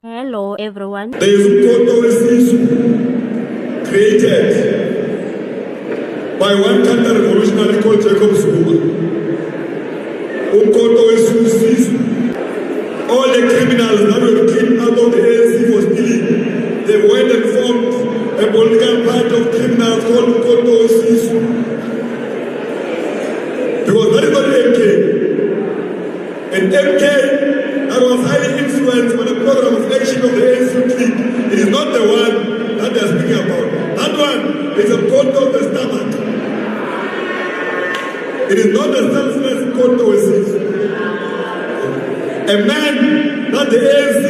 Hello everyone. There is Umkhonto weSizwe created by one counter-revolutionary called Jacob Zuma. Umkhonto weSizwe. All the criminals that were kicked out of the ANC for stealing, they went and formed a political party of criminals called Umkhonto weSizwe. Because that is not MK. And MK that was highly influenced by the program of action of the ANC clique. It is not the one that they are speaking about. That one is a Umkhonto of the stomach. It is not a selfless Umkhonto weSizwe. A man that the ANC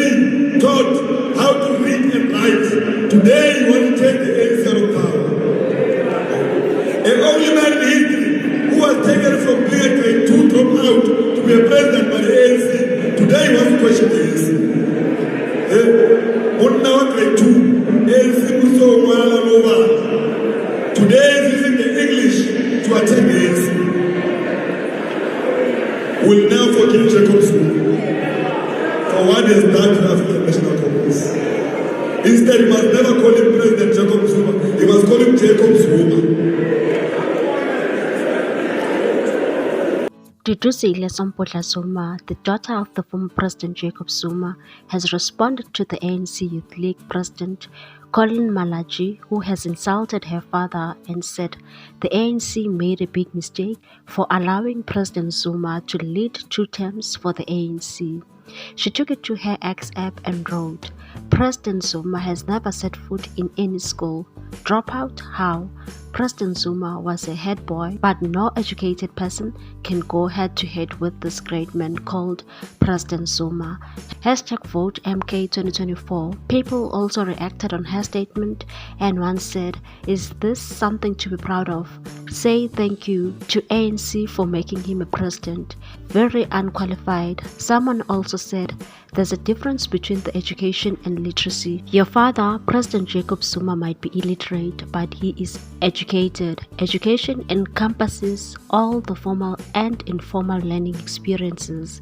taught how to read and write. Today you want to take the ANC out of power. A only man in history who was taken from being a grade 2 dropout to be a president by the ANC. Today he wants to question the ANC. Grade 2, ANC Muso Mwala Nova. Today he's using the English to attack the ANC. Will now forgive Jacob Zuma for what he has done to African National Congress. Instead, he must never call him President Jacob Zuma. He must call him Jacob Zuma. Duduzile Zuma, the daughter of the former President Jacob Zuma, has responded to the ANC Youth League President Collen Malatje, who has insulted her father and said the ANC made a big mistake for allowing President Zuma to lead 2 terms for the ANC. She took it to her X app and wrote, "President Zuma has never set foot in any school. Dropout? How? President Zuma was a head boy, but no educated person can go head to head with this great man called President Zuma." #vote MK 2024. People also reacted on her statement, and one said, "Is this something to be proud of? Say thank you to ANC for making him a president. Very unqualified." Someone also said, "There's a difference between the education and literacy. Your father, President Jacob Zuma, might be illiterate, but he is educated. Education encompasses all the formal and informal learning experiences.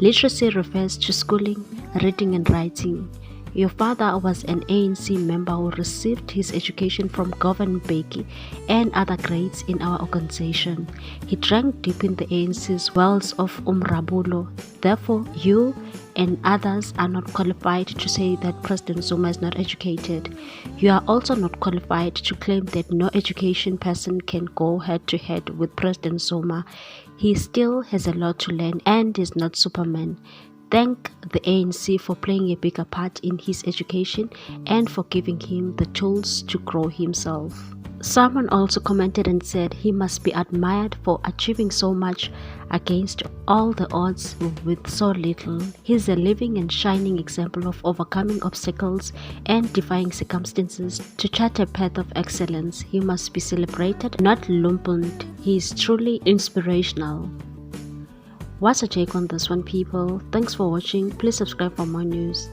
Literacy refers to schooling, reading and writing. Your father was an ANC member who received his education from Govan Mbeki and other grades in our organization. He drank deep in the ANC's wells of umrabulo. Therefore, you and others are not qualified to say that President Zuma is not educated. You are also not qualified to claim that no education person can go head to head with President Zuma. He still has a lot to learn and is not Superman. Thank the ANC for playing a bigger part in his education and for giving him the tools to grow himself." Someone also commented and said he must be admired for achieving so much against all the odds with so little. He's a living and shining example of overcoming obstacles and defying circumstances to chart a path of excellence. He must be celebrated, not lumpened. He is truly inspirational. What's your take on this one, people? Thanks for watching. Please subscribe for more news.